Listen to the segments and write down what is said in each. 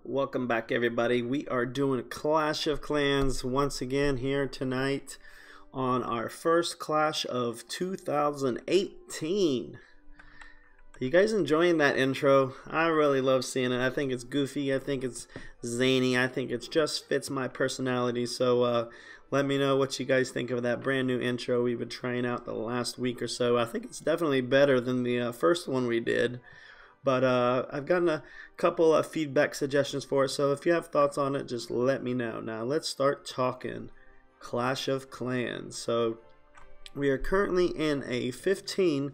Welcome back, everybody. We are doing Clash of Clans once again here tonight on our first Clash of 2018. Are you guys enjoying that intro? I really love seeing it. I think it's goofy. I think it's zany. I think it just fits my personality. So let me know what you guys think of that brand new intro we've been trying out the last week or so. I think it's definitely better than the first one we did. But I've gotten a couple of feedback suggestions for it, so if you have thoughts on it, just let me know. Now let's start talking Clash of Clans. So we are currently in a 15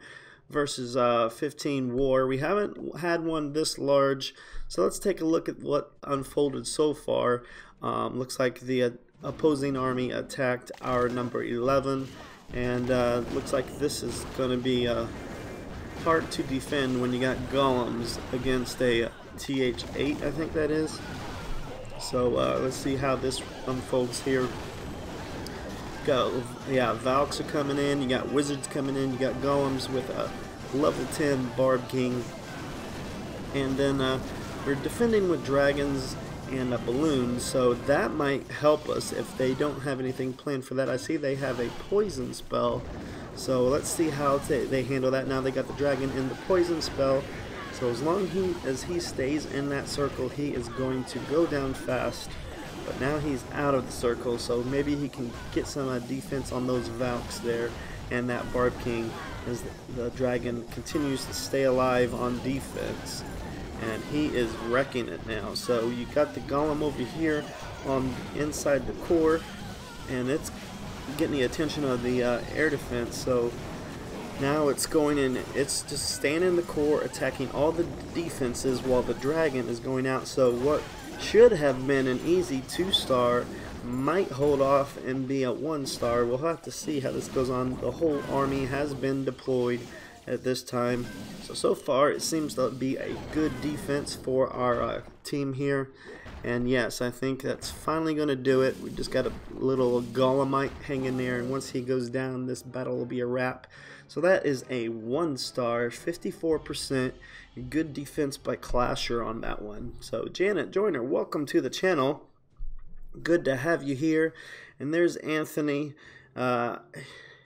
versus 15 war. We haven't had one this large, so let's take a look at what unfolded so far. Looks like the opposing army attacked our number 11, and looks like this is going to be hard to defend when you got golems against a TH8, I think that is. So let's see how this unfolds here. Valks are coming in, you got wizards coming in, you got golems with a level 10 Barb King, and then we're defending with dragons and balloons, so that might help us if they don't have anything planned for that. I see they have a poison spell, so let's see how they handle that. Now they got the dragon in the poison spell, so as long as he stays in that circle, he is going to go down fast. But now he's out of the circle, so maybe he can get some defense on those Valks there and that Barb King as the dragon continues to stay alive on defense. And he is wrecking it now. So you got the golem over here on inside the core, and it's getting the attention of the air defense. So now it's going in, it's just staying in the core, attacking all the defenses while the dragon is going out. So what should have been an easy 2-star might hold off and be a 1-star. We'll have to see how this goes on. The whole army has been deployed at this time. So far it seems to be a good defense for our team here. And yes, I think that's finally going to do it. We just got a little Golemite hanging there, and once he goes down, this battle will be a wrap. So that is a 1-star, 54%. Good defense by Clasher on that one. So Janet Joyner, welcome to the channel. Good to have you here. And there's Anthony.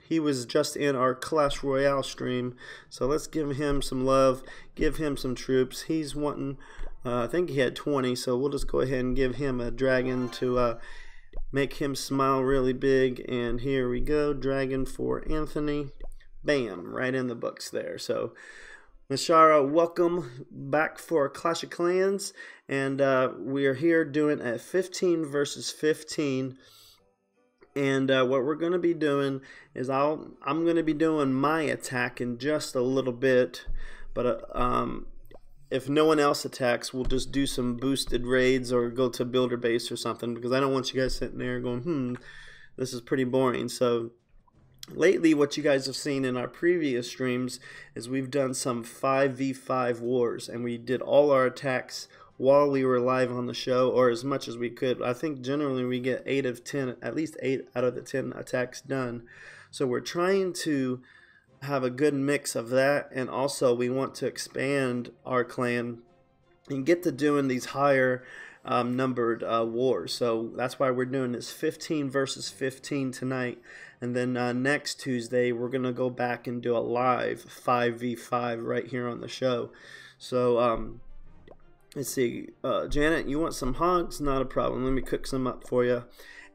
He was just in our Clash Royale stream, so let's give him some love, give him some troops. He's wanting, I think he had 20, so we'll just go ahead and give him a dragon to make him smile really big. And here we go, dragon for Anthony. Bam, right in the books there. So Mishara, welcome back for Clash of Clans, and we are here doing a 15 versus 15. And what we're going to be doing is I'm going to be doing my attack in just a little bit, but if no one else attacks, we'll just do some boosted raids or go to builder base or something, because I don't want you guys sitting there going, this is pretty boring. So lately what you guys have seen in our previous streams is we've done some 5v5 wars, and we did all our attacks while we were live on the show, or as much as we could. I think generally we get 8 of 10, at least 8 out of the 10 attacks done. So we're trying to have a good mix of that, and also we want to expand our clan and get to doing these higher numbered wars. So that's why we're doing this 15 versus 15 tonight, and then next Tuesday we're gonna go back and do a live 5v5 right here on the show. So let's see, Janet, you want some hogs? Not a problem. Let me cook some up for you.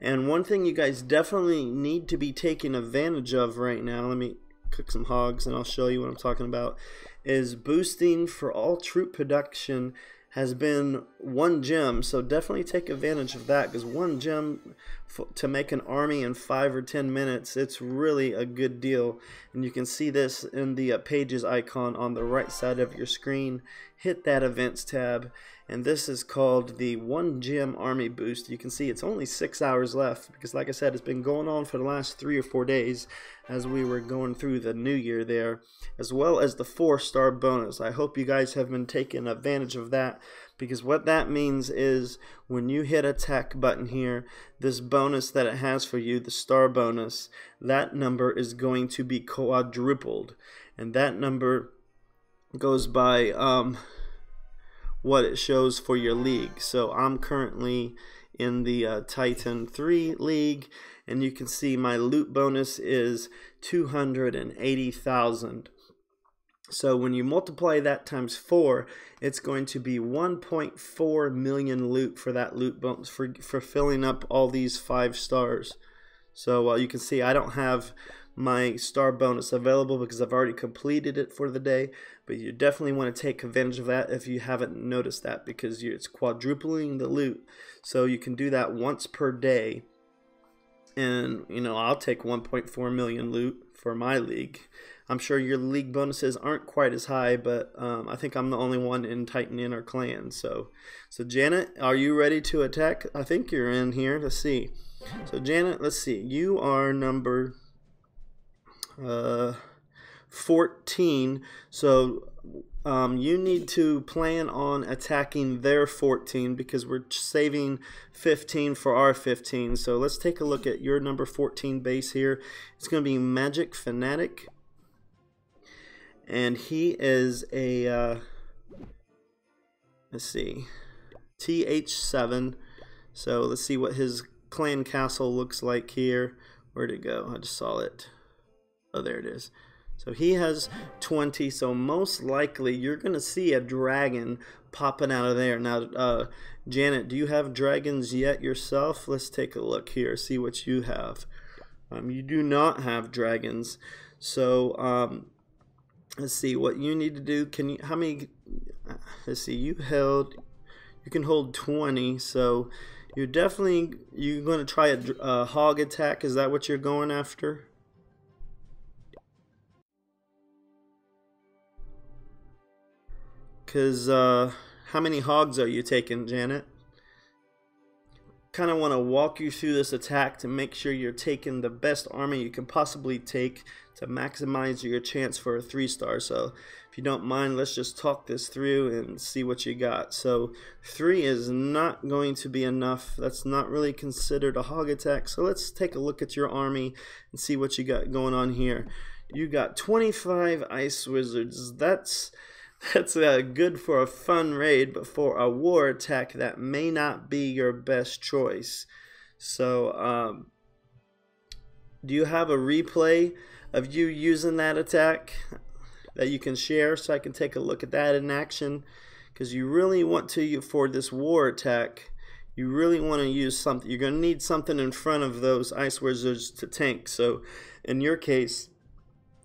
And one thing you guys definitely need to be taking advantage of right now, let me cook some hogs and I'll show you what I'm talking about, is boosting for all troop production has been 1 gem. So definitely take advantage of that, because 1 gem to make an army in 5 or 10 minutes, it's really a good deal. And you can see this in the pages icon on the right side of your screen. Hit that events tab, and this is called the 1 gem army boost. You can see it's only 6 hours left, because like I said, it's been going on for the last 3 or 4 days as we were going through the new year there, as well as the 4-star bonus. I hope you guys have been taking advantage of that, because what that means is when you hit attack button here, this bonus that it has for you, the star bonus, that number is going to be quadrupled, and that number goes by what it shows for your league. So I'm currently in the Titan 3 league, and you can see my loot bonus is 280,000. So when you multiply that times 4, it's going to be 1.4 million loot for that loot bonus for filling up all these 5 stars. So you can see I don't have my star bonus available because I've already completed it for the day, but you definitely want to take advantage of that if you haven't noticed that, because it's quadrupling the loot. So you can do that once per day, and you know, I'll take 1.4 million loot for my league. I'm sure your league bonuses aren't quite as high, but I think I'm the only one in Titan in our clan. So Janet, are you ready to attack? I think you're in here. Let's see. So Janet, let's see. You are number 14. So you need to plan on attacking their 14 because we're saving 15 for our 15. So let's take a look at your number 14 base here. It's going to be Magic Fanatic. And he is a, let's see, TH7. So let's see what his clan castle looks like here. Where'd it go? I just saw it. Oh, there it is. So he has 20, so most likely you're going to see a dragon popping out of there. Now, Janet, do you have dragons yet yourself? Let's take a look here, see what you have. You do not have dragons. So, let's see what you need to do. Can you, how many, let's see, you can hold 20, so you're going to try a hog attack. Is that what you're going after? Because how many hogs are you taking, Janet? Kind of want to walk you through this attack to make sure you're taking the best army you can possibly take to maximize your chance for a 3-star. So if you don't mind, let's just talk this through and see what you got. So 3 is not going to be enough. That's not really considered a hog attack. So let's take a look at your army and see what you got going on here. You got 25 ice wizards. That's good for a fun raid, but for a war attack that may not be your best choice. So do you have a replay of you using that attack that you can share so I can take a look at that in action? Because you really want to, for this war attack, you really want to use something. You're going to need something in front of those ice wizards to tank. So in your case,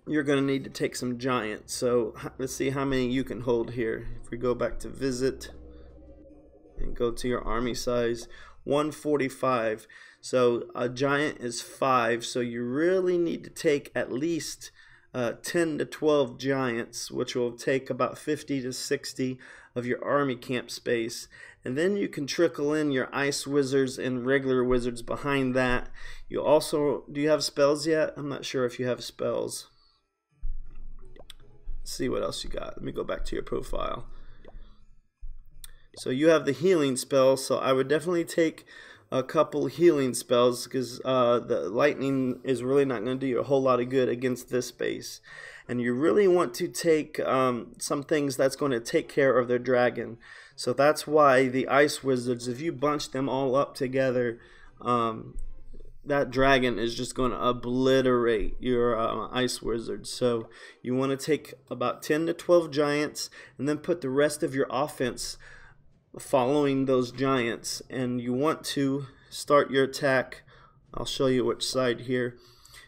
you're going to need to take some giants. So let's see how many you can hold here. If we go back to visit and go to your army size, 145. So a giant is 5. So you really need to take at least 10 to 12 giants, which will take about 50 to 60 of your army camp space. And then you can trickle in your ice wizards and regular wizards behind that. You also, do you have spells yet? I'm not sure if you have spells. See what else you got. Let me go back to your profile. So you have the healing spell, so I would definitely take a couple healing spells because the lightning is really not going to do you a whole lot of good against this base. And you really want to take some things that's going to take care of their dragon. So that's why the ice wizards, if you bunch them all up together, that dragon is just going to obliterate your ice wizards. So you want to take about 10 to 12 giants and then put the rest of your offense following those giants. And you want to start your attack. I'll show you which side here.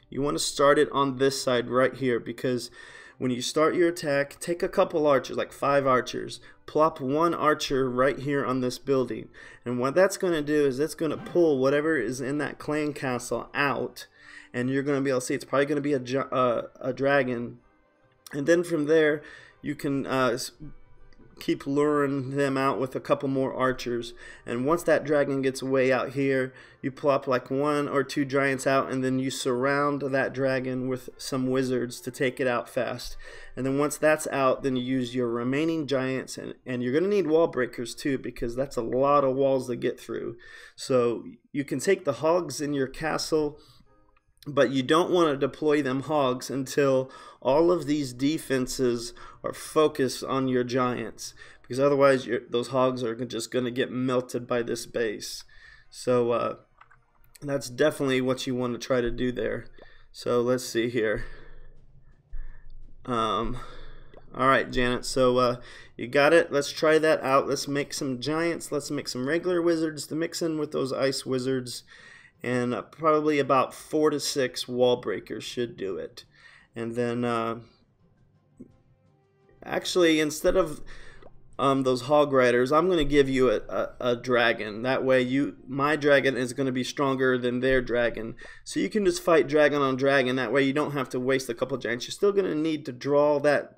You want to start it on this side right here, because when you start your attack, take a couple archers, like 5 archers, plop 1 archer right here on this building, and what that's going to do is it's going to pull whatever is in that clan castle out, and you're going to be able to see it's probably going to be a dragon, and then from there you can keep luring them out with a couple more archers. And once that dragon gets way out here, you plop like 1 or 2 giants out, and then you surround that dragon with some wizards to take it out fast. And then once that's out, then you use your remaining giants, and you're going to need wall breakers too, because that's a lot of walls to get through. So you can take the hogs in your castle but you don't want to deploy them hogs until all of these defenses are focused on your giants, because otherwise those hogs are just going to get melted by this base. So that's definitely what you want to try to do there. So let's see here. Alright, Janet, so you got it. Let's try that out. Let's make some giants. Let's make some regular wizards to mix in with those ice wizards. And probably about 4 to 6 wall breakers should do it. And then, actually, instead of those hog riders, I'm going to give you a dragon. That way, my dragon is going to be stronger than their dragon. So you can just fight dragon on dragon. That way, you don't have to waste a couple giants. You're still going to need to draw that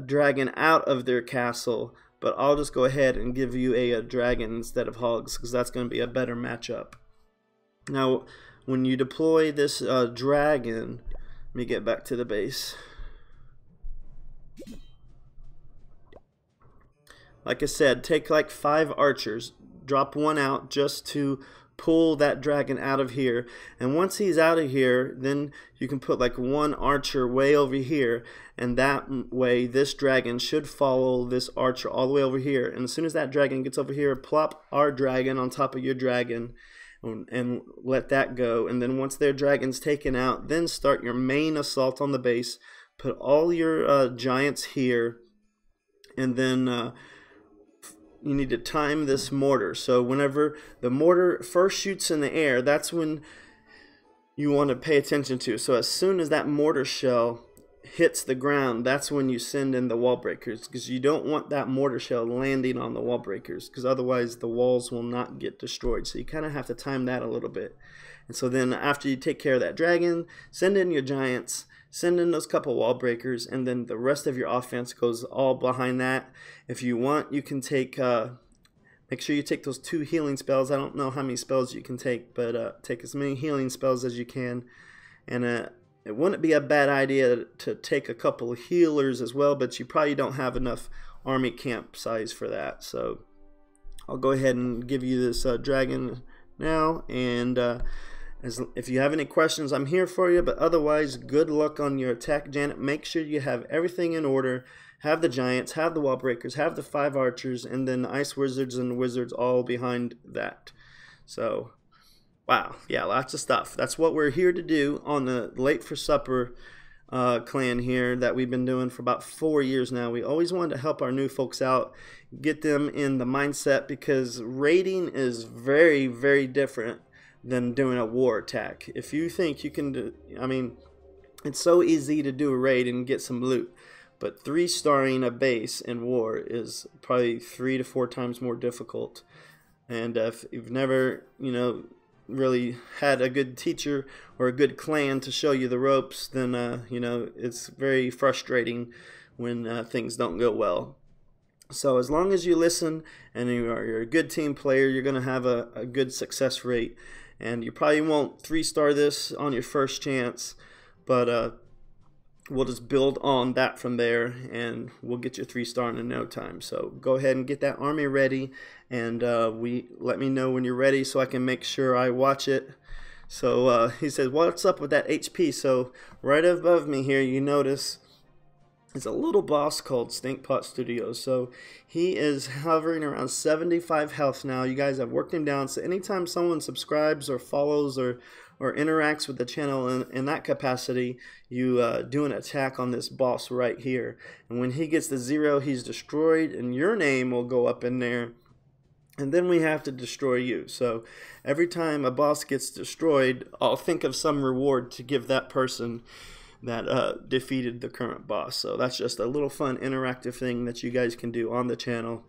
dragon out of their castle. But I'll just go ahead and give you a dragon instead of hogs, because that's going to be a better matchup. Now, when you deploy this dragon, let me get back to the base. Like I said, take like 5 archers, drop one out just to pull that dragon out of here. And once he's out of here, then you can put like 1 archer way over here, and that way this dragon should follow this archer all the way over here. And as soon as that dragon gets over here, plop our dragon on top of your dragon and let that go. And then once their dragon's taken out, then start your main assault on the base. Put all your giants here, and then you need to time this mortar. So whenever the mortar first shoots in the air, that's when you want to pay attention to. So as soon as that mortar shell hits the ground, that's when you send in the wall breakers, because you don't want that mortar shell landing on the wall breakers, because otherwise the walls will not get destroyed. So you kind of have to time that a little bit. And so then after you take care of that dragon, send in your giants, send in those couple wall breakers, and then the rest of your offense goes all behind that. If you want, you can take make sure you take those 2 healing spells. I don't know how many spells you can take, but take as many healing spells as you can. And it wouldn't be a bad idea to take a couple of healers as well, but you probably don't have enough army camp size for that. So I'll go ahead and give you this dragon now, and if you have any questions, I'm here for you. But otherwise, good luck on your attack, Janet. Make sure you have everything in order. Have the giants, have the wall breakers, have the 5 archers, and then the ice wizards and wizards all behind that. So wow, yeah, lots of stuff. That's what we're here to do on the Late for Supper clan here that we've been doing for about 4 years now. We always wanted to help our new folks out, get them in the mindset, because raiding is very, very different than doing a war attack. If you think you can do, I mean, it's so easy to do a raid and get some loot, but 3-starring a base in war is probably 3 to 4 times more difficult. And if you've never, really had a good teacher or a good clan to show you the ropes, then it's very frustrating when things don't go well. So as long as you listen and you're a good team player, you're going to have a good success rate. And you probably won't 3-star this on your first chance, but we'll just build on that from there, and we'll get you 3-star in no time. So go ahead and get that army ready, and let me know when you're ready so I can make sure I watch it. So he says, what's up with that HP? So right above me here, you notice is a little boss called Stinkpot Studios. So he is hovering around 75 health now. You guys have worked him down. So anytime someone subscribes or follows or interacts with the channel in that capacity, you do an attack on this boss right here. And when he gets to 0, he's destroyed, and your name will go up in there. And then we have to destroy you. So every time a boss gets destroyed, I'll think of some reward to give that person that defeated the current boss. So that's just a little fun interactive thing that you guys can do on the channel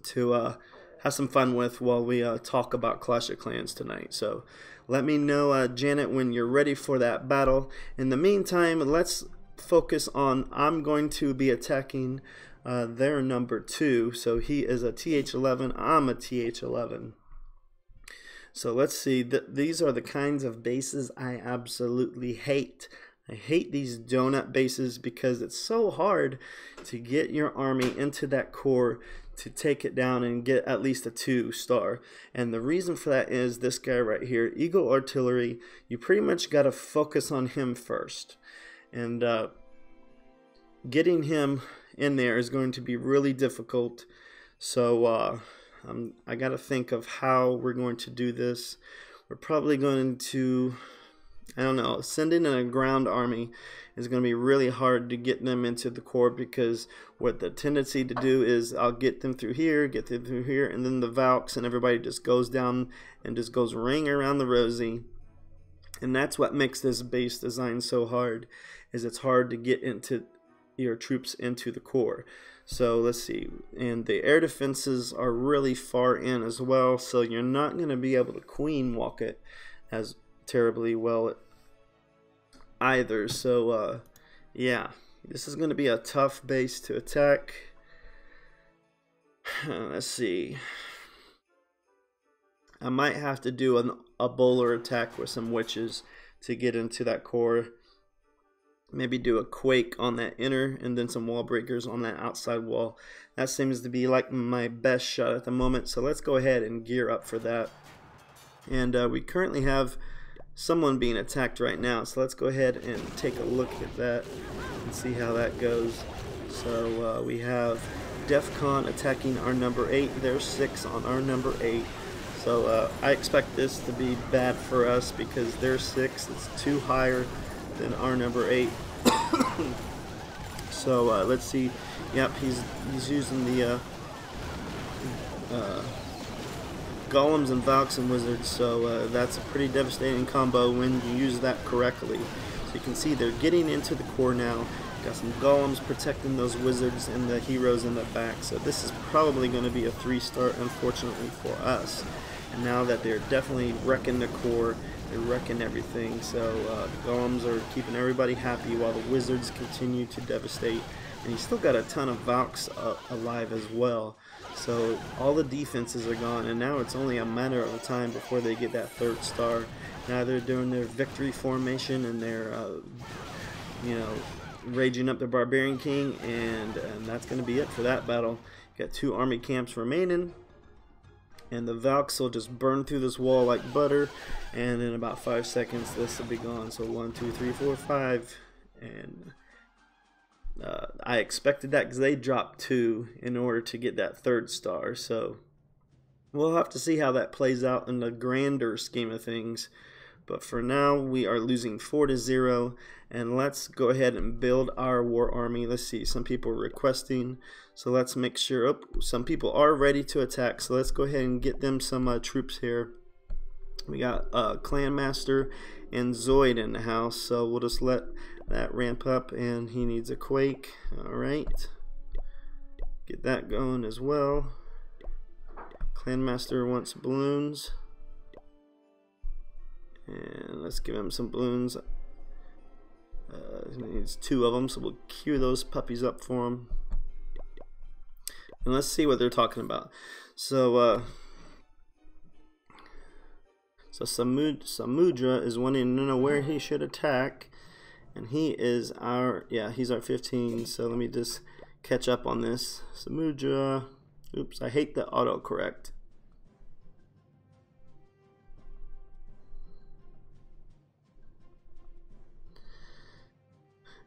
to have some fun with while we talk about Clash of Clans tonight. So let me know, Janet, when you're ready for that battle. In the meantime, let's focus on, I'm going to be attacking their number 2. So he is a TH11, I'm a TH11. So let's see, these are the kinds of bases I absolutely hate. I hate these donut bases because it's so hard to get your army into that core to take it down and get at least a 2-star. And the reason for that is this guy right here, Eagle Artillery. You pretty much got to focus on him first. And getting him in there is going to be really difficult. So I got to think of how we're going to do this. We're probably going to, I don't know, sending in a ground army is going to be really hard to get them into the core, because what the tendency to do is I'll get them through here, and then the Valks and everybody just goes down and just goes ring around the rosy. And that's what makes this base design so hard, is it's hard to get into your troops into the core. So let's see, and the air defenses are really far in as well, so you're not going to be able to queen walk it as terribly well either. So yeah, this is going to be a tough base to attack. Let's see, I might have to do a bowler attack with some witches to get into that core. Maybe do a quake on that inner and then some wall breakers on that outside wall. That seems to be like my best shot at the moment, so let's go ahead and gear up for that. And we currently have someone being attacked right now, so let's go ahead and take a look at that and see how that goes. So we have DEFCON attacking our number 8. There's 6 on our number 8. So I expect this to be bad for us because there's 6. It's 2 higher than our number 8. So let's see. Yep, he's using the golems and Valks and wizards. So that's a pretty devastating combo when you use that correctly. So you can see they're getting into the core now. Got some golems protecting those wizards and the heroes in the back. So this is probably going to be a 3-star, unfortunately for us. And now that they're definitely wrecking the core, they're wrecking everything. So the golems are keeping everybody happy while the wizards continue to devastate. And he's still got a ton of Valks alive as well. So all the defenses are gone, and now it's only a matter of time before they get that 3rd star. Now they're doing their victory formation, and they're you know, raging up the Barbarian King, and that's going to be it for that battle. Got 2 army camps remaining, and the Valks will just burn through this wall like butter, and in about 5 seconds this will be gone. So 1, 2, 3, 4, 5, and I expected that because they dropped 2 in order to get that 3rd star. So we'll have to see how that plays out in the grander scheme of things. But for now, we are losing 4-0, and let's go ahead and build our war army. Let's see, some people are requesting, so let's make sure. Oh, some people are ready to attack, so let's go ahead and get them some troops here. We got Clan Master and Zoid in the house, so we'll just let that ramp up, and he needs a quake. Alright, get that going as well. Clan Master wants balloons. And let's give him some balloons. He needs 2 of them, so we'll queue those puppies up for him. And let's see what they're talking about. So, Samudra is wanting to know where he should attack, and he is our, yeah, he's our 15. So let me just catch up on this. Samudra, oops, I hate the autocorrect.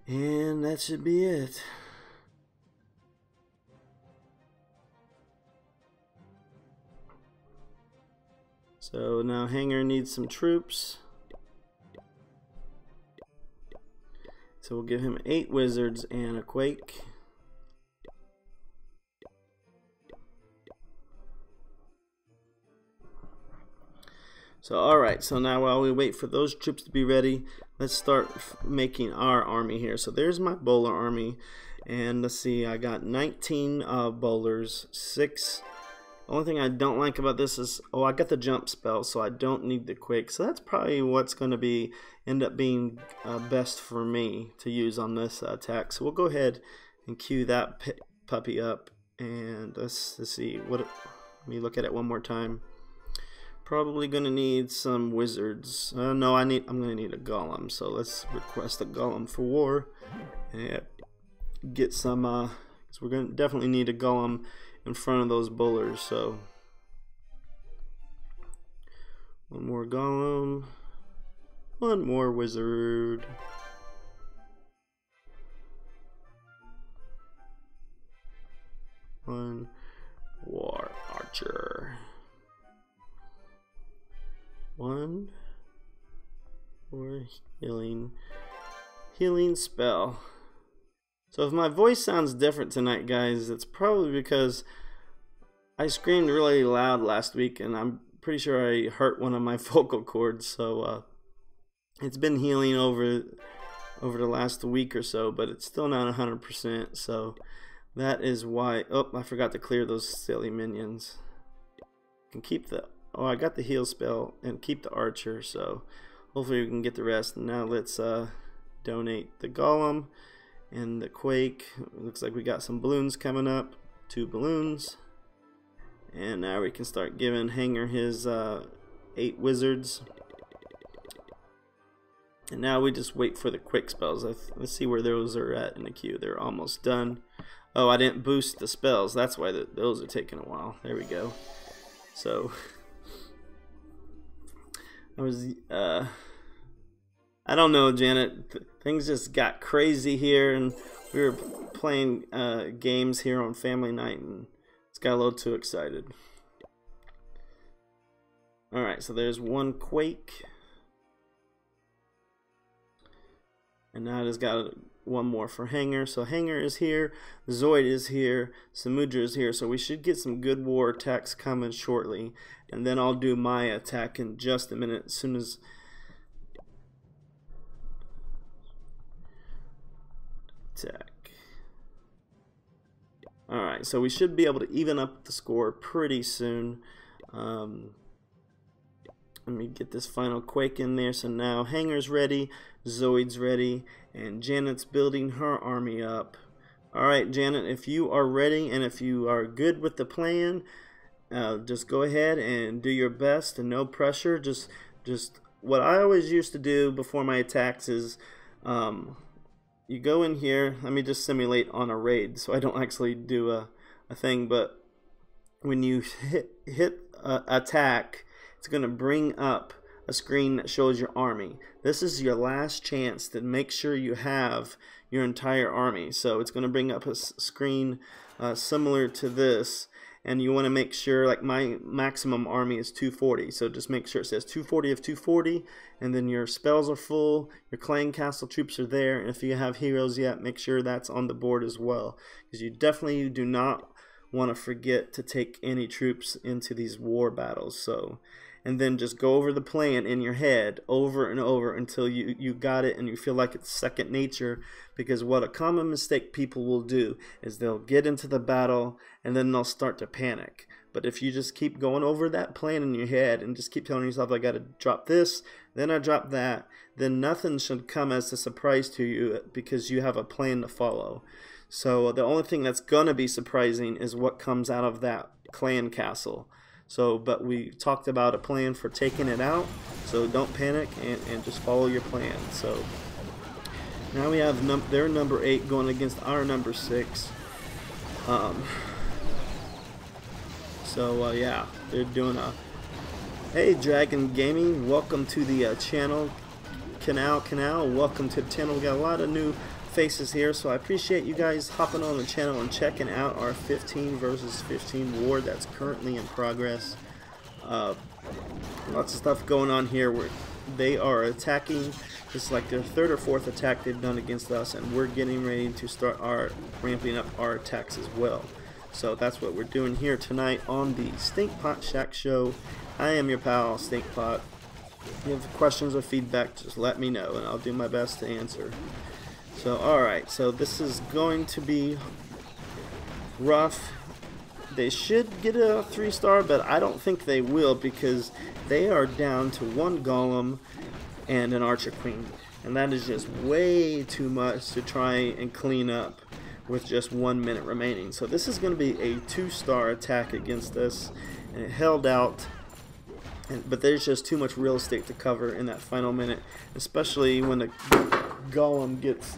And that should be it. So now Hanger needs some troops. So we'll give him 8 wizards and a quake. So alright, so now while we wait for those troops to be ready, let's start making our army here. So there's my bowler army, and let's see, I got 19 bowlers, 6. The only thing I don't like about this is, oh, I got the jump spell, so I don't need the quake. So that's probably what's going to end up being best for me to use on this attack. So we'll go ahead and queue that puppy up, and let's see, let me look at it one more time. Probably gonna need some wizards. No, I'm gonna need a golem. So let's request a golem for war. And get some. Cause we're gonna definitely need a golem in front of those bullers. So one more golem. One more wizard. One war archer. One more healing spell. So if my voice sounds different tonight, guys, it's probably because I screamed really loud last week and I'm pretty sure I hurt one of my vocal cords. So it's been healing over the last week or so, but it's still not 100%. So that is why. Oh, I forgot to clear those silly minions. Can keep the. Oh, I got the heal spell and keep the archer. So hopefully we can get the rest. And now let's donate the golem and the quake. Looks like we got some balloons coming up. 2 balloons. And now we can start giving Hanger his 8 wizards. And now we just wait for the quick spells. Let's see where those are at in the queue. They're almost done. Oh, I didn't boost the spells. That's why those are taking a while. There we go. So I was I don't know, Janet. Things just got crazy here, and we were playing games here on family night, and it's got a little too excited. All right, so there's one quake, and now I just got one more for Hanger. So Hanger is here, Zoid is here, Samudra is here, so we should get some good war attacks coming shortly, and then I'll do my attack in just a minute as soon as attack. Alright, so we should be able to even up the score pretty soon. Let me get this final quake in there. So now Hanger's ready, Zoid's ready, and Janet's building her army up. Alright, Janet, if you are ready and if you are good with the plan, just go ahead and do your best and no pressure. Just what I always used to do before my attacks is you go in here. Let me just simulate on a raid so I don't actually do a thing, but when you hit attack, it's going to bring up a screen that shows your army. This is your last chance to make sure you have your entire army. So it's going to bring up a screen similar to this, and you want to make sure, like my maximum army is 240, so just make sure it says 240 of 240, and then your spells are full, your clan castle troops are there, and if you have heroes yet, make sure that's on the board as well, because you definitely do not want to forget to take any troops into these war battles. So, and then just go over the plan in your head over and over until you got it and you feel like it's second nature, because what a common mistake people will do is they'll get into the battle and then they'll start to panic. But if you just keep going over that plan in your head and just keep telling yourself, I got to drop this, then I drop that, then nothing should come as a surprise to you because you have a plan to follow. So the only thing that's going to be surprising is what comes out of that clan castle. So, but we talked about a plan for taking it out, so don't panic and just follow your plan. So now we have their number 8 going against our number 6. Yeah, they're doing a. Hey, Dragon Gaming, welcome to the channel. Canal, welcome to the channel. We got a lot of new faces here, so I appreciate you guys hopping on the channel and checking out our 15 versus 15 war that's currently in progress. Lots of stuff going on here where they are attacking. It's like their 3rd or 4th attack they've done against us, and we're getting ready to start ramping up our attacks as well. So that's what we're doing here tonight on the Stinkpot Shack Show. I am your pal, Stinkpot. If you have questions or feedback, just let me know and I'll do my best to answer. So alright, so this is going to be rough. They should get a 3-star, but I don't think they will because they are down to 1 golem and an archer queen. And that is just way too much to try and clean up with just 1 minute remaining. So this is going to be a 2-star attack against us. And it held out But there's just too much real estate to cover in that final minute, especially when the golem gets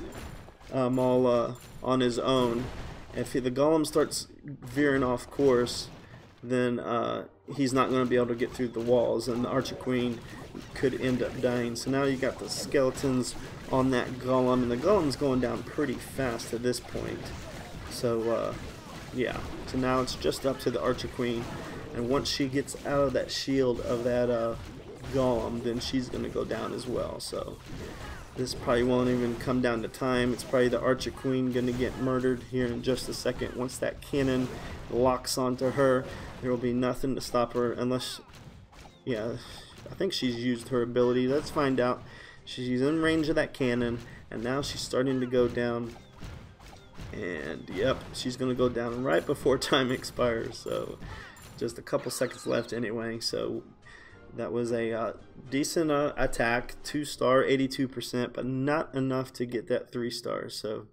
all on his own. If the golem starts veering off course, then he's not going to be able to get through the walls, and the Archer Queen could end up dying. So now you got the skeletons on that golem, and the golem's going down pretty fast at this point. So yeah, so now it's just up to the Archer Queen, and once she gets out of that shield of that golem, then she's going to go down as well. So this probably won't even come down to time. It's probably the Archer Queen going to get murdered here in just a second. Once that cannon locks onto her, there will be nothing to stop her unless, yeah, I think she's used her ability. Let's find out. She's in range of that cannon, and now she's starting to go down. And yep, she's going to go down right before time expires. So just a couple seconds left anyway. So that was a decent attack, 2-star, 82%, but not enough to get that 3 stars. So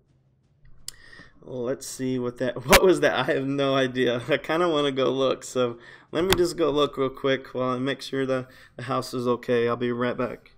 let's see what was that? I have no idea. I kind of want to go look. So let me just go look real quick while I make sure the house is okay. I'll be right back.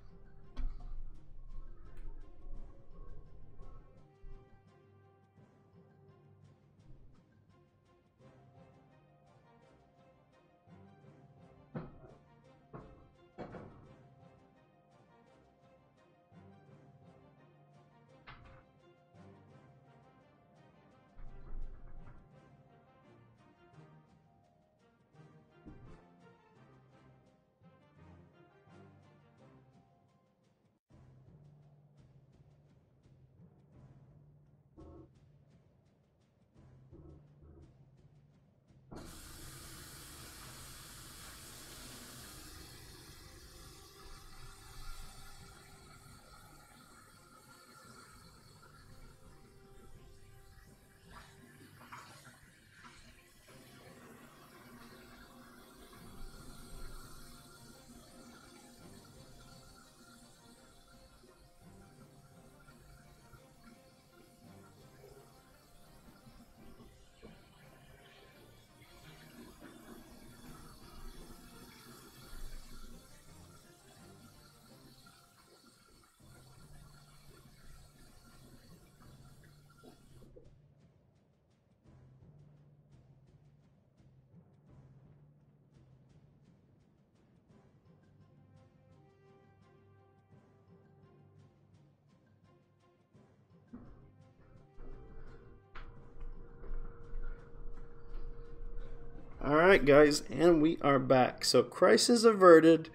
Alright guys, and we are back. So crisis averted,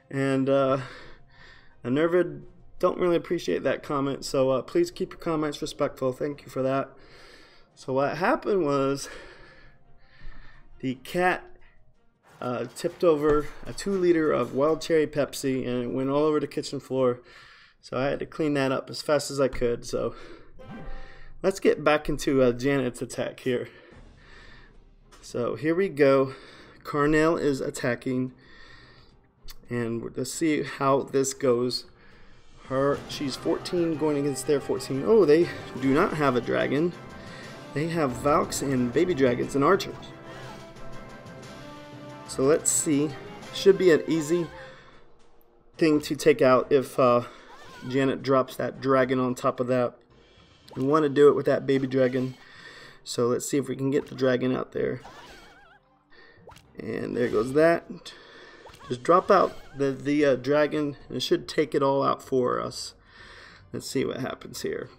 and Nervid don't really appreciate that comment, so please keep your comments respectful. Thank you for that. So what happened was the cat tipped over a 2-liter of wild cherry Pepsi, and it went all over the kitchen floor. So I had to clean that up as fast as I could. So let's get back into Janet's attack here. So here we go. Carnell is attacking, and let's see how this goes. She's 14 going against their 14. Oh, they do not have a dragon. They have Valks and baby dragons and archers. So let's see. Should be an easy thing to take out if Janet drops that dragon on top of that. We want to do it with that baby dragon. So let's see if we can get the dragon out there. And there goes that. Just drop out the dragon, and it should take it all out for us. Let's see what happens here.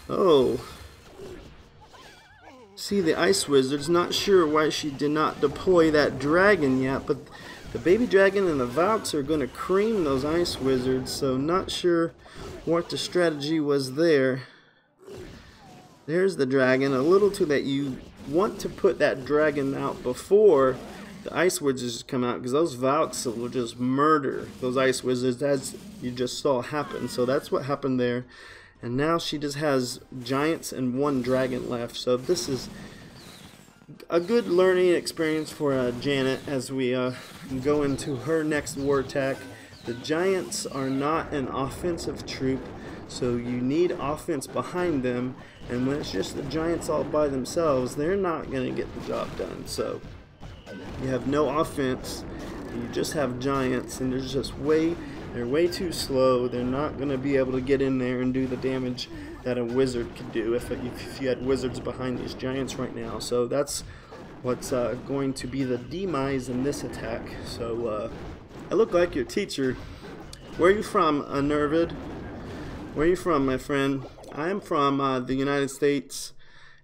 Oh. See, the Ice Wizard's not sure why she did not deploy that dragon yet, but the baby dragon and the Valks are going to cream those Ice Wizards, so not sure what the strategy was there. There's the dragon. A little too that you want to put that dragon out before the Ice Wizards come out, because those Valks will just murder those Ice Wizards, as you just saw happen. So that's what happened there. And now she just has giants and 1 dragon left. So this is a good learning experience for Janet as we go into her next war attack. The giants are not an offensive troop, so you need offense behind them. And when it's just the giants all by themselves, they're not going to get the job done. So You have no offense. You just have giants, and they're way too slow. They're not going to be able to get in there and do the damage that a wizard could do if you had wizards behind these giants right now. So that's what's going to be the demise in this attack. So I look like your teacher. Where are you from, Nervid? Where are you from, my friend? I'm from the United States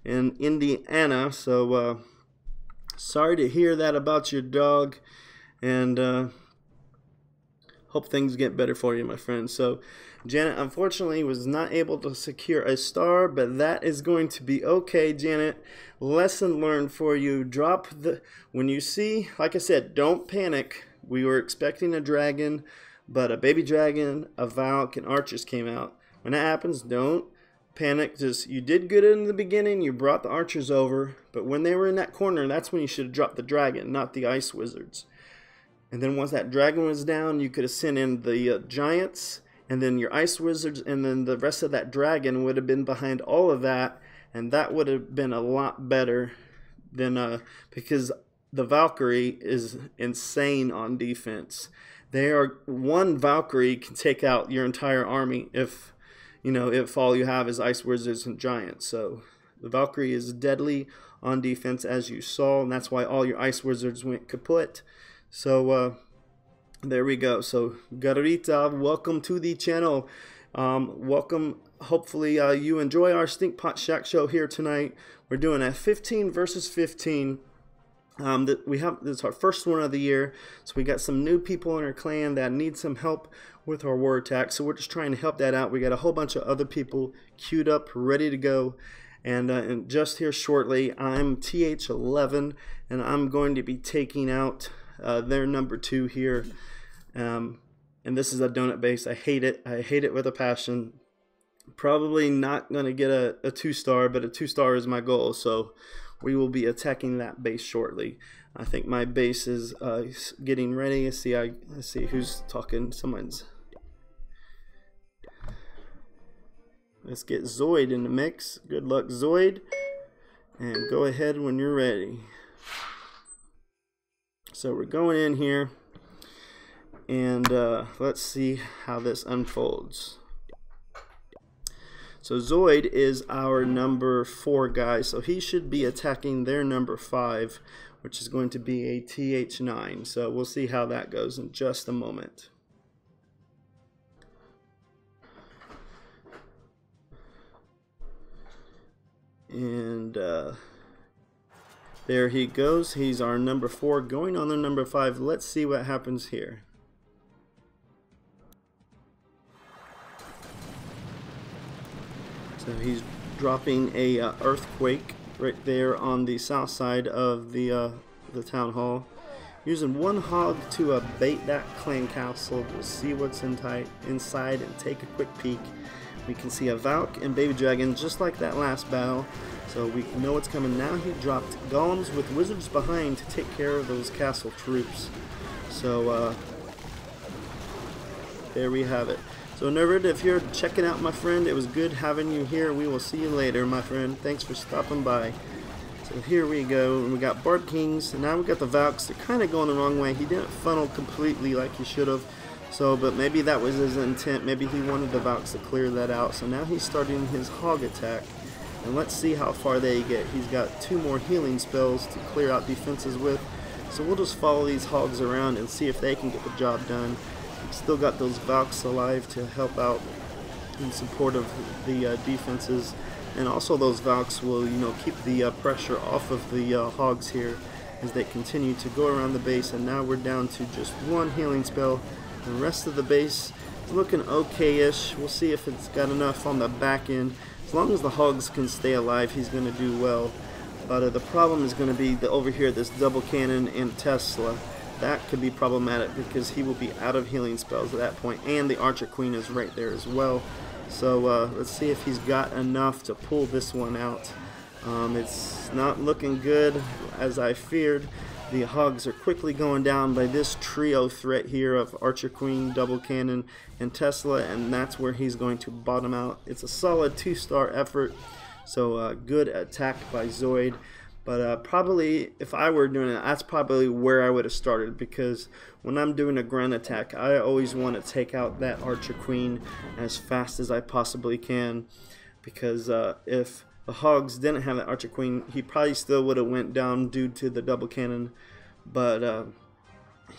in Indiana. So sorry to hear that about your dog, and hope things get better for you, my friend. So Janet unfortunately was not able to secure a star, but that is going to be okay, Janet. Lesson learned for you. When you see, like I said, don't panic. We were expecting a dragon, but a baby dragon, a Valk, and archers came out. When that happens, don't panic. You did good in the beginning. You brought the archers over, but when they were in that corner, that's when you should have dropped the dragon, not the ice wizards. And then once that dragon was down, you could have sent in the giants, and then your ice wizards, and then the rest of that dragon would have been behind all of that, and that would have been a lot better than because the Valkyrie is insane on defense. One Valkyrie can take out your entire army if all you have is ice wizards and giants. So the Valkyrie is deadly on defense, as you saw, and that's why all your ice wizards went kaput. So there we go. So Garita, welcome to the channel. Welcome. Hopefully you enjoy our Stinkpot Shack Show here tonight. We're doing a 15 versus 15. This is our first one of the year, so we got some new people in our clan that need some help with our war attack, so we're just trying to help that out. We got a whole bunch of other people queued up, ready to go, and just here shortly, I'm TH11, and I'm going to be taking out their number 2 here, and this is a donut base. I hate it with a passion. Probably not going to get a 2-star, but a 2-star is my goal, so we will be attacking that base shortly. I think my base is getting ready. Let's see who's talking. Let's get Zoid in the mix. Good luck, Zoid. And go ahead when you're ready. So we're going in here, and let's see how this unfolds. So Zoid is our number 4 guy, so he should be attacking their number 5, which is going to be a TH9. So we'll see how that goes in just a moment. And there he goes. He's our number 4 going on the number 5. Let's see what happens here. So he's dropping a earthquake right there on the south side of the town hall. Using one hog to bait that clan castle to see what's inside and take a quick peek. We can see a Valk and baby dragon just like that last battle, so we know what's coming. Now he dropped golems with wizards behind to take care of those castle troops. So there we have it. So Nervid, if you're checking out, my friend, it was good having you here. We will see you later, my friend. Thanks for stopping by. So here we go, and we got Barb Kings, and now we got the Valks. They're kind of going the wrong way. He didn't funnel completely like he should have. So, but maybe that was his intent. Maybe he wanted the Valks to clear that out. So now he's starting his hog attack. And let's see how far they get. He's got 2 more healing spells to clear out defenses with. So we'll just follow these hogs around and see if they can get the job done. Still got those Valks alive to help out in support of the defenses, and also those Valks will, keep the pressure off of the hogs here as they continue to go around the base. And now we're down to just 1 healing spell. The rest of the base is looking okay-ish. We'll see if it's got enough on the back end. As long as the hogs can stay alive, he's going to do well. But the problem is going to be over here, this double cannon and Tesla. That could be problematic because he will be out of healing spells at that point, and the Archer Queen is right there as well. So let's see if he's got enough to pull this one out. It's not looking good as I feared. The hogs are quickly going down by this trio threat here of Archer Queen, Double Cannon, and Tesla, and that's where he's going to bottom out. It's a solid 2-star effort, so good attack by Zoid. But probably, if I were doing it, that's probably where I would have started, because when I'm doing a ground attack, I always want to take out that archer queen as fast as I possibly can, because if the hogs didn't have that archer queen, he probably still would have went down due to the double cannon, but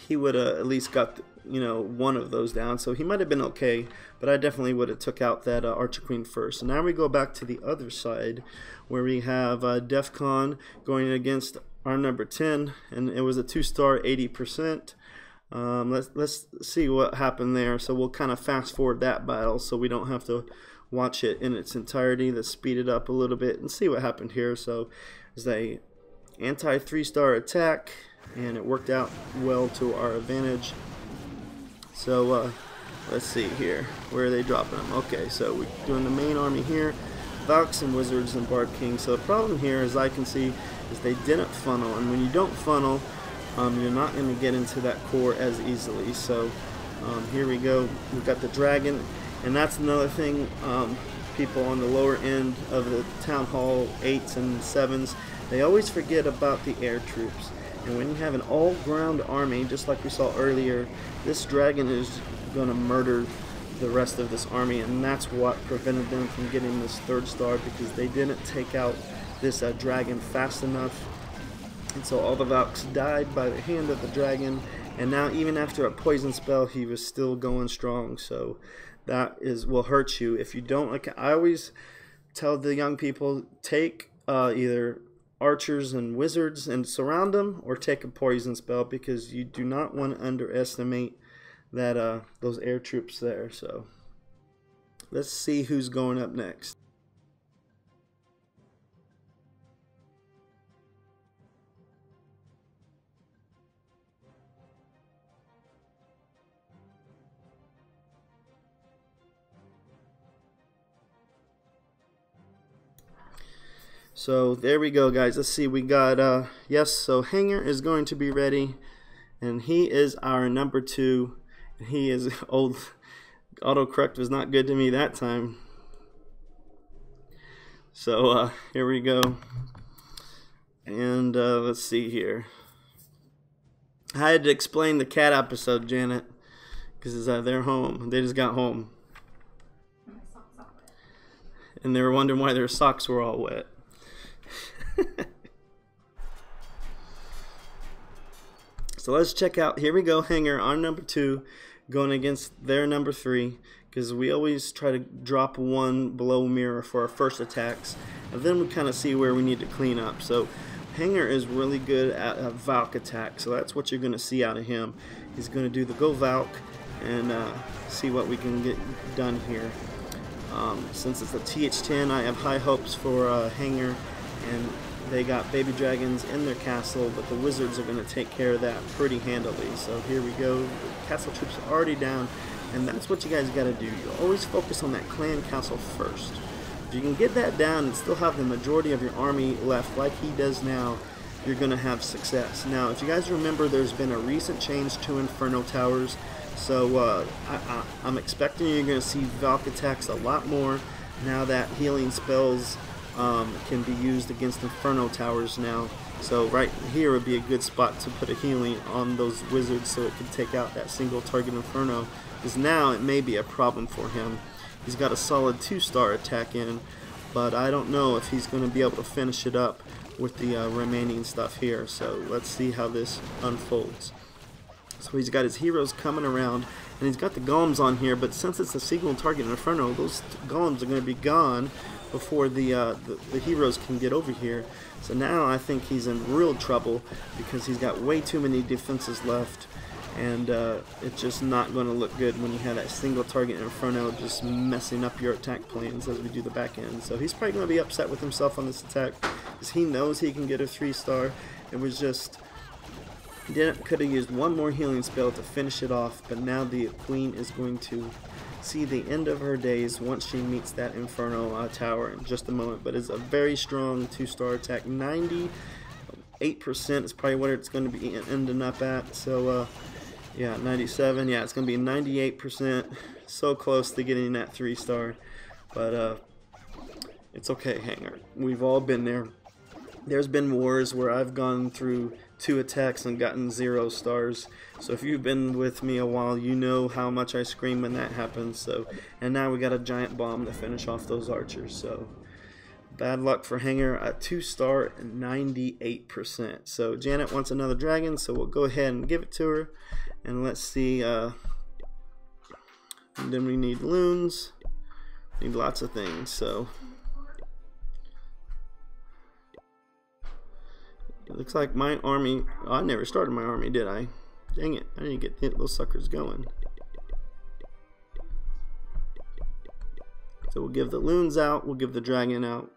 he would have at least got one of those down, so he might have been okay, but I definitely would have took out that archer queen first. So now we go back to the other side, where we have DEFCON going against our number 10, and it was a 2-star, 80%. Let's see what happened there. So we'll kind of fast forward that battle so we don't have to watch it in its entirety. Let's speed it up a little bit and see what happened here. So it's a anti 3-star attack, and it worked out well to our advantage. So let's see here, where are they dropping them? Okay, so we're doing the main army here, Valks and Wizards and Barb King. So the problem here, as I can see, is they didn't funnel, and when you don't funnel, you're not going to get into that core as easily. So here we go, we've got the dragon, and that's another thing, people on the lower end of the Town Hall 8s and 7s, they always forget about the air troops. And when you have an all-ground army, just like we saw earlier, this dragon is going to murder the rest of this army, and that's what prevented them from getting this 3rd star, because they didn't take out this dragon fast enough. And so all the Valks died by the hand of the dragon, and now even after a poison spell, he was still going strong. So that will hurt you if you don't. Like I always tell the young people, take either archers and wizards and surround them, or take a poison spell, because you do not want to underestimate that those air troops there. So let's see who's going up next. So there we go, guys. Let's see, we got yes, so Hanger is going to be ready, and he is our number 2, and he is old. Autocorrect was not good to me that time. So here we go, and let's see here. I had to explain the cat episode, Janet, because they're home. They just got home, and they were wondering why their socks were all wet. So let's check out, here we go, Hanger, our number 2, going against their number 3, because we always try to drop one below mirror for our first attacks, and then we kind of see where we need to clean up. So Hanger is really good at a Valk attack, so that's what you're going to see out of him. He's going to do the go Valk and see what we can get done here. Since it's a TH10, I have high hopes for Hanger, and they got baby dragons in their castle, but the wizards are going to take care of that pretty handily. So here we go. The castle troops are already down, and that's what you guys got to do. You always focus on that clan castle first. If you can get that down and still have the majority of your army left like he does now, you're going to have success. Now, if you guys remember, there's been a recent change to Inferno Towers, so I'm expecting you're going to see Valk attacks a lot more now that healing spells can be used against Inferno Towers now. So right here would be a good spot to put a healing on those wizards so it can take out that single target Inferno, because now it may be a problem for him. He's got a solid 2-star attack in, but I don't know if he's going to be able to finish it up with the remaining stuff here. So let's see how this unfolds. So he's got his heroes coming around, and he's got the golems on here, but since it's a single target Inferno, those golems are going to be gone before the heroes can get over here. So now I think he's in real trouble, because he's got way too many defenses left, and it's just not going to look good when you have that single target Inferno just messing up your attack plans as we do the back end. So he's probably going to be upset with himself on this attack, because he knows he can get a 3-star. It was just, could have used one more healing spell to finish it off, but now the queen is going to see the end of her days once she meets that Inferno tower in just a moment. But it's a very strong 2-star attack. 98% is probably what it's going to be ending up at. So yeah, 97, yeah, it's going to be 98%. So close to getting that 3-star, but it's okay, Hanger. We've all been there. There's been wars where I've gone through 2 attacks and gotten 0 stars. So if you've been with me a while, you know how much I scream when that happens. So, and now we got a giant bomb to finish off those archers. So bad luck for Hanger at 2-star and 98%. So Janet wants another dragon, so we'll go ahead and give it to her. And let's see. And then we need loons. Need lots of things. So it looks like my army. Oh, I never started my army, did I? Dang it! I didn't get those suckers going. So we'll give the loons out. We'll give the dragon out.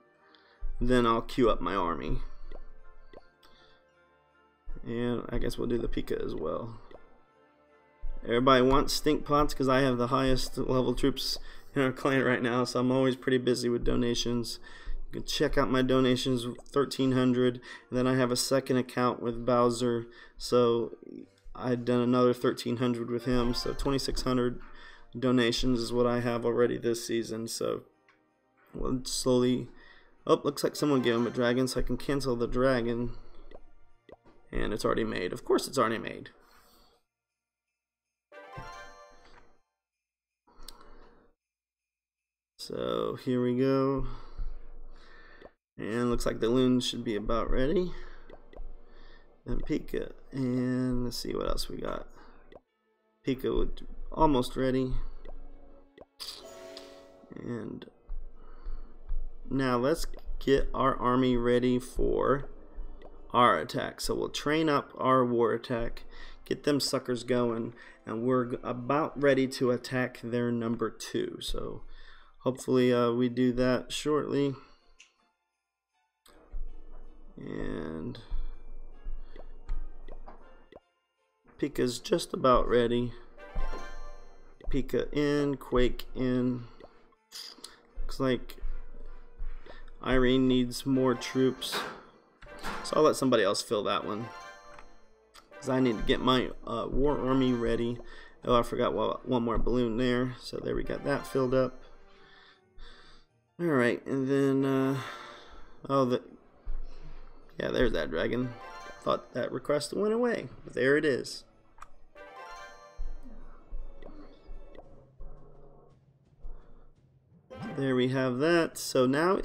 Then I'll queue up my army. And I guess we'll do the Pika as well. Everybody wants stink pots because I have the highest level troops in our clan right now, so I'm always pretty busy with donations. You can check out my donations, 1,300, and then I have a second account with Bowser, so I've done another 1,300 with him, so 2,600 donations is what I have already this season. So we'll slowly. Oh, looks like someone gave him a dragon, so I can cancel the dragon. And it's already made. Of course it's already made. So here we go. And looks like the loons should be about ready. And Pika. And let's see what else we got. Pika would almost ready. And now let's get our army ready for our attack. So we'll train up our war attack, get them suckers going, and we're about ready to attack their number 2. So hopefully we do that shortly. And Pika's just about ready. Pika in, Quake in. Looks like Irene needs more troops, so I'll let somebody else fill that one because I need to get my war army ready. Oh, I forgot one more balloon there, so there we got that filled up. Alright, and then yeah, there's that dragon. Thought that request went away, but there it is. There we have that. So now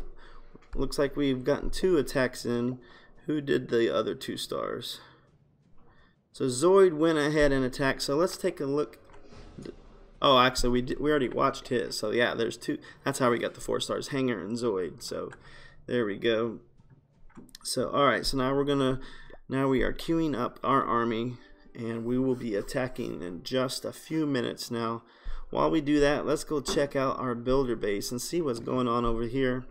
looks like we've gotten 2 attacks in. Who did the other 2 stars? So Zoid went ahead and attacked. So let's take a look. Oh, actually we already watched his. So yeah, there's 2. That's how we got the 4 stars, Hanger and Zoid. So there we go. So all right, so now we are queuing up our army, and we will be attacking in just a few minutes now. While we do that, let's go check out our builder base and see what's going on over here.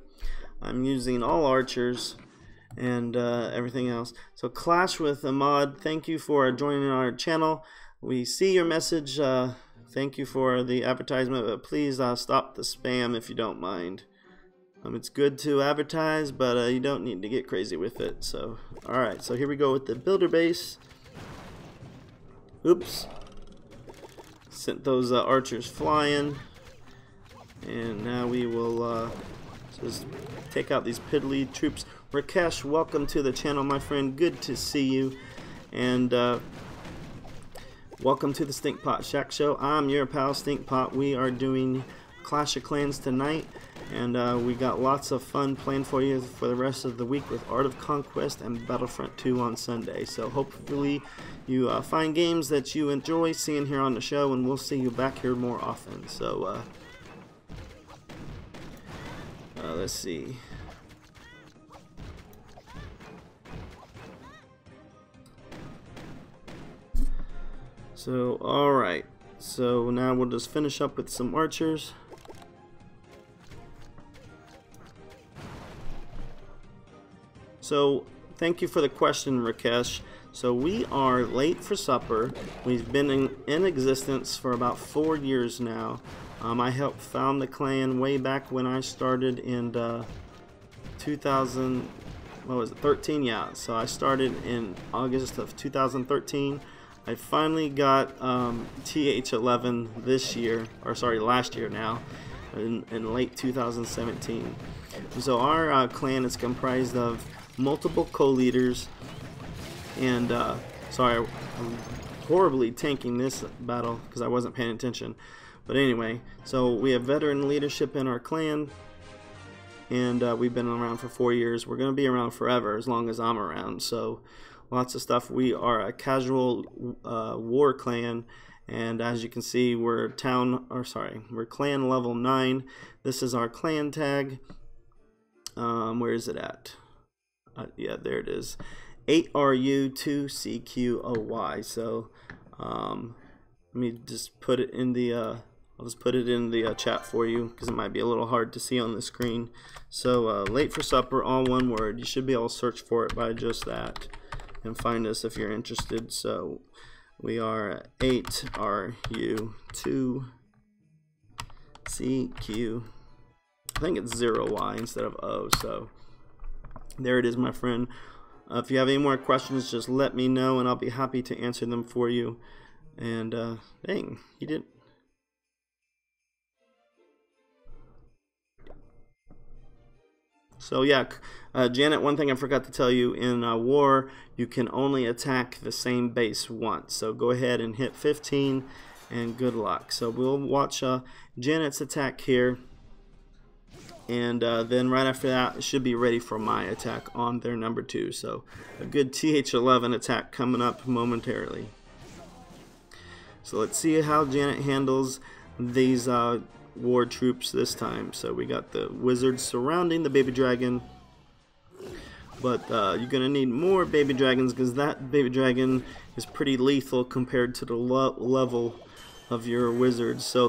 I'm using all archers and everything else. So Clash with Ahmad, thank you for joining our channel. We see your message. Thank you for the advertisement, but please stop the spam if you don't mind. It's good to advertise, but you don't need to get crazy with it. So, alright, so here we go with the builder base. Oops. Sent those archers flying. And now we will just take out these piddly troops. Rakesh, welcome to the channel, my friend. Good to see you. And welcome to the Stinkpot Shack Show. I'm your pal Stinkpot. We are doing Clash of Clans tonight, and we got lots of fun planned for you for the rest of the week with Art of Conquest and Battlefront 2 on Sunday. So hopefully you find games that you enjoy seeing here on the show, and we'll see you back here more often. So let's see. So alright, so now we'll just finish up with some archers. So thank you for the question, Rakesh. So we are late for supper. We've been in existence for about 4 years now. I helped found the clan way back when I started in 2013. Yeah, so I started in August of 2013. I finally got TH11 this year, or sorry, last year now, in late 2017. So our clan is comprised of multiple co-leaders, and sorry, I'm horribly tanking this battle because I wasn't paying attention. But anyway, so we have veteran leadership in our clan, and we've been around for 4 years. We're going to be around forever as long as I'm around. So lots of stuff. We are a casual war clan, and as you can see, we're clan level 9. This is our clan tag. Where is it at? Yeah, there it is. 8RU2CQOY. So let me just put it in the I'll just put it in the chat for you because it might be a little hard to see on the screen. So late for supper, all one word. You should be able to search for it by just that and find us if you're interested. So we are 8RU2CQ. I think it's 0Y instead of O. So there it is, my friend. If you have any more questions, just let me know and I'll be happy to answer them for you. And dang, he didn't. So yeah, Janet, one thing I forgot to tell you, in war, you can only attack the same base once. So go ahead and hit 15 and good luck. So we'll watch Janet's attack here. And then right after that, it should be ready for my attack on their number 2. So a good TH11 attack coming up momentarily. So let's see how Janet handles these war troops this time. So we got the wizards surrounding the baby dragon. But you're going to need more baby dragons because that baby dragon is pretty lethal compared to the level of your wizards. So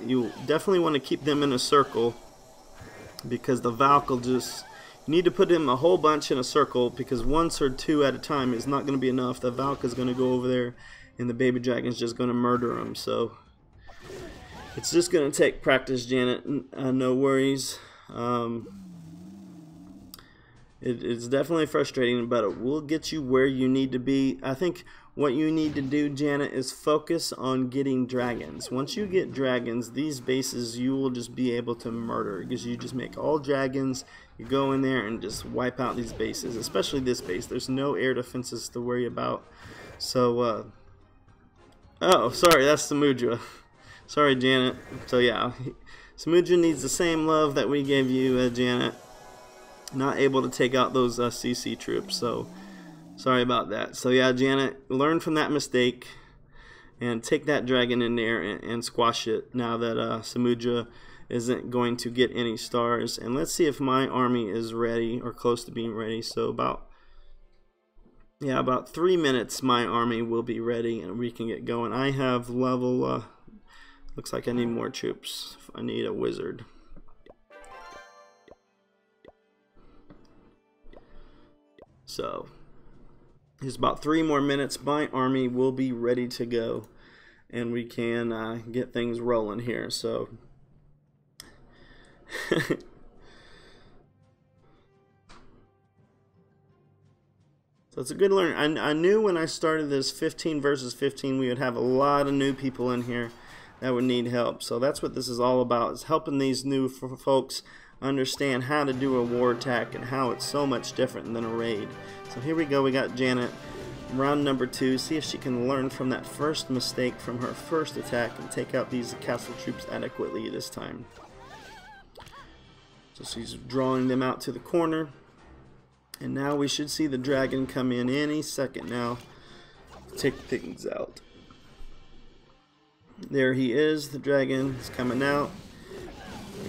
you definitely want to keep them in a circle, because the Valk will just, you need to put him a whole bunch in a circle, because once or two at a time is not going to be enough. The Valk is going to go over there and the baby dragon is just going to murder him. So it's just going to take practice, Janet. No worries. It's definitely frustrating, but it will get you where you need to be. I think what you need to do, Janet, is focus on getting dragons. Once you get dragons, these bases you will just be able to murder, because you just make all dragons. You go in there and just wipe out these bases, especially this base. There's no air defenses to worry about. So, oh, sorry, that's Samudra. Sorry, Janet. So yeah, Samudra needs the same love that we gave you, Janet. Not able to take out those CC troops, so sorry about that. So yeah, Janet, learn from that mistake and take that dragon in there and squash it now that Samudra isn't going to get any stars. And let's see if my army is ready or close to being ready. So about 3 minutes my army will be ready and we can get going. I have level looks like I need more troops. I need a wizard. So there's about 3 more minutes. My army will be ready to go, and we can get things rolling here. So, so it's a good learn. I knew when I started this 15 versus 15, we would have a lot of new people in here that would need help. So that's what this is all about, is helping these new folks understand how to do a war attack and how it's so much different than a raid. So here we go, we got Janet, round number 2. See if she can learn from that first mistake from her first attack and take out these castle troops adequately this time. So she's drawing them out to the corner, and now we should see the dragon come in any second now to take things out. There he is, the dragon is coming out.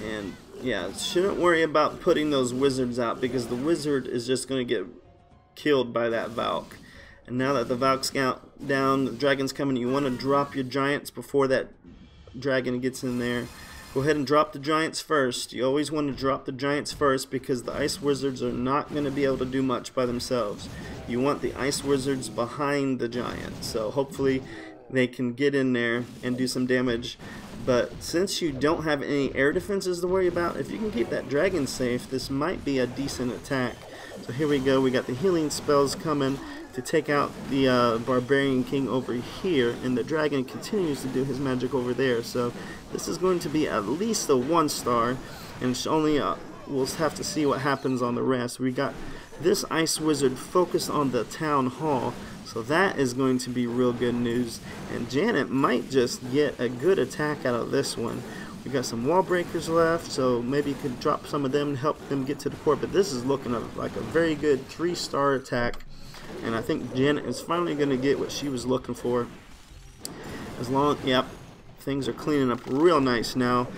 And yeah, shouldn't worry about putting those wizards out, because the wizard is just going to get killed by that Valk. And now that the Valk's down, the dragon's coming, you want to drop your giants before that dragon gets in there. Go ahead and drop the giants first. You always want to drop the giants first, because the ice wizards are not going to be able to do much by themselves. You want the ice wizards behind the giants. So hopefully they can get in there and do some damage. But since you don't have any air defenses to worry about, if you can keep that dragon safe, this might be a decent attack. So here we go, we got the healing spells coming to take out the barbarian king over here, and the dragon continues to do his magic over there. So this is going to be at least a 1-star, and it's only we'll have to see what happens on the rest. We got this Ice Wizard focused on the Town Hall, so that is going to be real good news. And Janet might just get a good attack out of this one. We got some wall breakers left, so maybe you could drop some of them and help them get to the core. But this is looking like a very good 3-star attack, and I think Janet is finally going to get what she was looking for. Yep, things are cleaning up real nice now.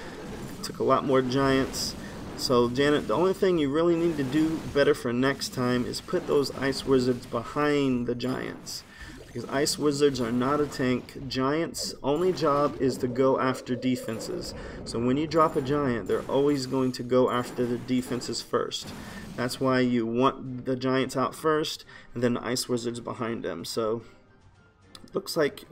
Took a lot more giants. So Janet, the only thing you really need to do better for next time is put those Ice Wizards behind the giants. Because Ice Wizards are not a tank. Giants' only job is to go after defenses. So when you drop a giant, they're always going to go after the defenses first. That's why you want the giants out first, and then the Ice Wizards behind them. So, looks like,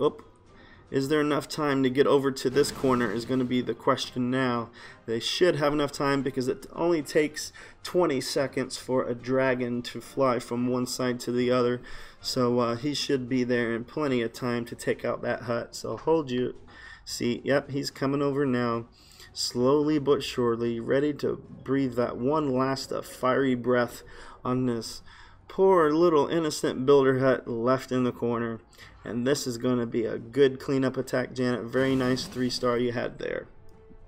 is there enough time to get over to this corner is going to be the question now. They should have enough time because it only takes 20 seconds for a dragon to fly from one side to the other. So he should be there in plenty of time to take out that hut. So hold you. See, yep, he's coming over now. Slowly but surely, ready to breathe that one last fiery breath on this poor little innocent builder hut left in the corner. And this is going to be a good cleanup attack, Janet. Very nice 3-star you had there.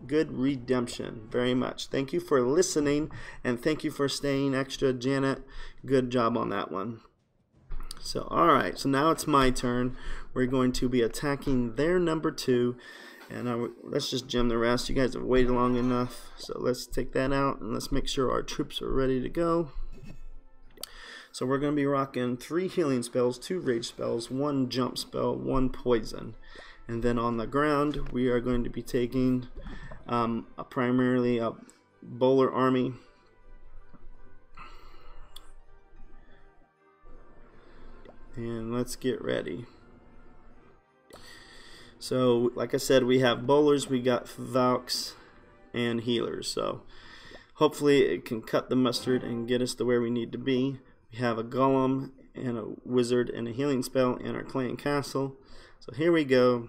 Good redemption, very much. Thank you for listening, and thank you for staying extra, Janet. Good job on that one. So, alright, so now it's my turn. We're going to be attacking their number 2. And let's just gem the rest. You guys have waited long enough. So let's take that out, and let's make sure our troops are ready to go. So we're going to be rocking 3 healing spells, 2 rage spells, 1 jump spell, 1 poison. And then on the ground, we are going to be taking primarily a bowler army. And let's get ready. So, like I said, we have bowlers, we got Valks, and healers. So, hopefully it can cut the mustard and get us to where we need to be. We have a golem and a wizard and a healing spell in our clan castle. So here we go.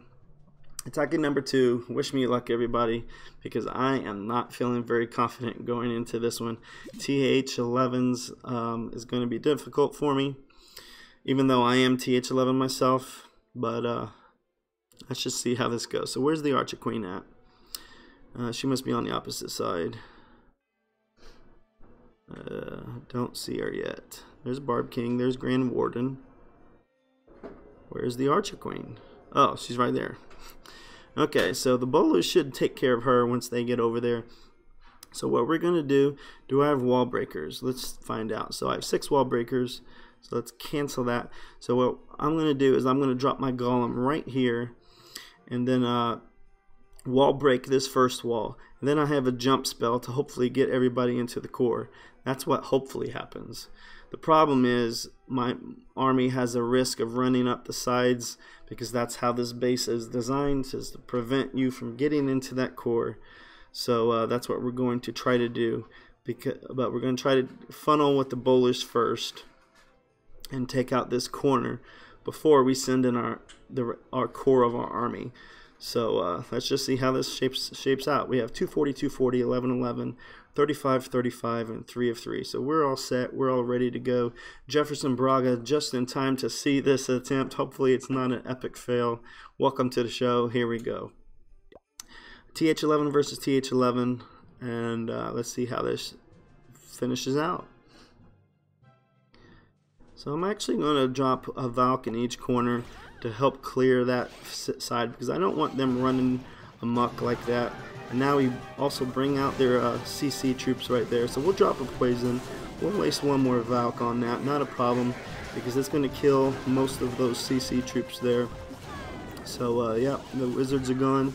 Attacking number 2. Wish me luck, everybody, because I am not feeling very confident going into this one. TH11s is going to be difficult for me, even though I am TH11 myself. But let's just see how this goes. So where's the Archer Queen at? She must be on the opposite side. Don't see her yet. There's Barb King. There's Grand Warden. Where's the Archer Queen? Oh, she's right there. Okay, so the bowlers should take care of her once they get over there. So what we're going to do I have wall breakers? Let's find out. So I have 6 wall breakers. So let's cancel that. So what I'm going to do is I'm going to drop my golem right here. And then wall break this first wall. And then I have a jump spell to hopefully get everybody into the core. That's what hopefully happens. The problem is my army has a risk of running up the sides because that's how this base is designed, is to prevent you from getting into that core. So that's what we're going to try to do. But we're going to try to funnel with the bowlers first and take out this corner before we send in our core of our army. So let's just see how this shapes out. We have 240, 240, 11, 11, 35, 35, and 3 of 3. So we're all set. We're all ready to go. Jefferson Braga just in time to see this attempt. Hopefully it's not an epic fail. Welcome to the show. Here we go. TH11 versus TH11. And let's see how this finishes out. So I'm actually going to drop a Valk in each corner to help clear that side because I don't want them running amok like that. And now we also bring out their CC troops right there. So we'll drop a poison. We'll waste 1 more Valk on that. Not a problem because it's going to kill most of those CC troops there. So yeah, the wizards are gone.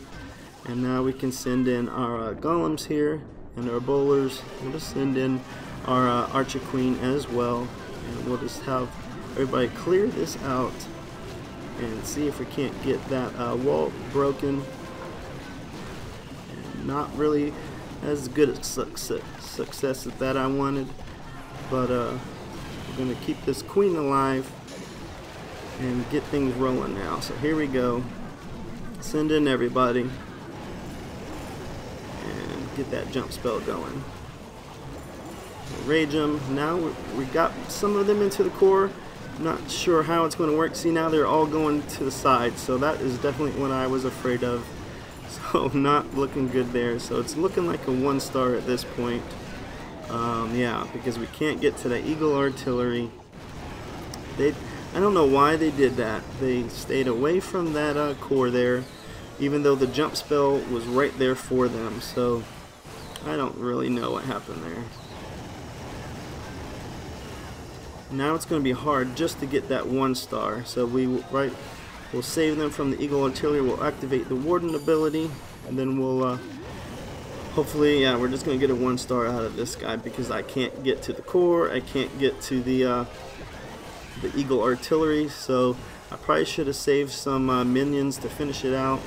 And now we can send in our golems here and our bowlers. We'll just send in our Archer Queen as well. And we'll just have everybody clear this out and see if we can't get that wall broken. And not really as good a success as that I wanted, but we're going to keep this queen alive and get things rolling now. So here we go. Send in everybody and get that jump spell going. Rage them. Now we got some of them into the core. Not sure how it's going to work. See, now they're all going to the side, so that is definitely what I was afraid of. So not looking good there. So it's looking like a 1-star at this point. Yeah, because we can't get to the Eagle Artillery. I don't know why they did that. They stayed away from that core there, even though the jump spell was right there for them. So I don't really know what happened there. Now it's going to be hard just to get that 1-star. So we'll save them from the Eagle Artillery. We'll activate the Warden ability, and then we'll hopefully, yeah, we're just going to get a 1-star out of this guy because I can't get to the core. I can't get to the Eagle Artillery. So I probably should have saved some minions to finish it out.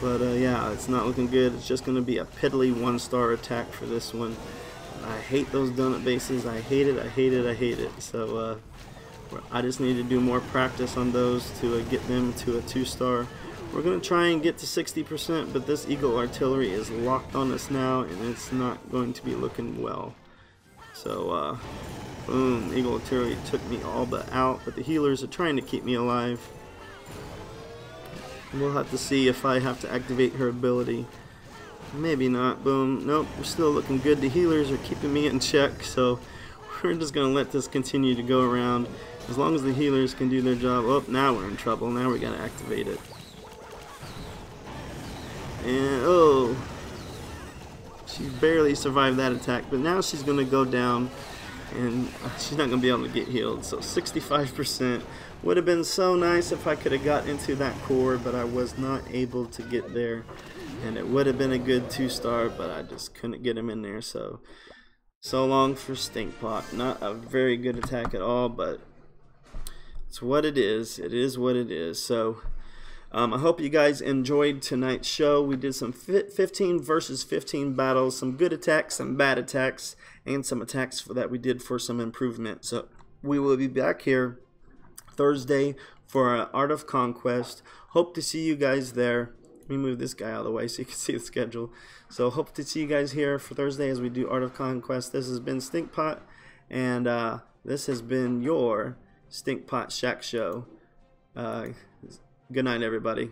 But yeah, it's not looking good. It's just going to be a piddly 1-star attack for this one. I hate those donut bases. I hate it. I hate it. I hate it. So I just need to do more practice on those to get them to a 2-star. We're going to try and get to 60%, but this Eagle Artillery is locked on us now, and it's not going to be looking well. So boom, Eagle Artillery took me all but out, but the healers are trying to keep me alive. We'll have to see if I have to activate her ability. Maybe not. Boom. Nope, we're still looking good. The healers are keeping me in check, so we're just going to let this continue to go around. As long as the healers can do their job. Oh, now we're in trouble. Now we got to activate it. And, oh, she barely survived that attack, but now she's going to go down, and she's not going to be able to get healed. So 65%. Would have been so nice if I could have got into that core, but I was not able to get there. And it would have been a good 2-star, but I just couldn't get him in there. So long for Stinkpot. Not a very good attack at all, but it's what it is. It is what it is. So I hope you guys enjoyed tonight's show. We did some 15 versus 15 battles, some good attacks, some bad attacks, and some attacks that we did for some improvement. So we will be back here Thursday for Art of Conquest. Hope to see you guys there. Let me move this guy out of the way so you can see the schedule. So hope to see you guys here for Thursday as we do Art of Conquest. This has been Stinkpot, and this has been your Stinkpot Shack Show. Good night, everybody.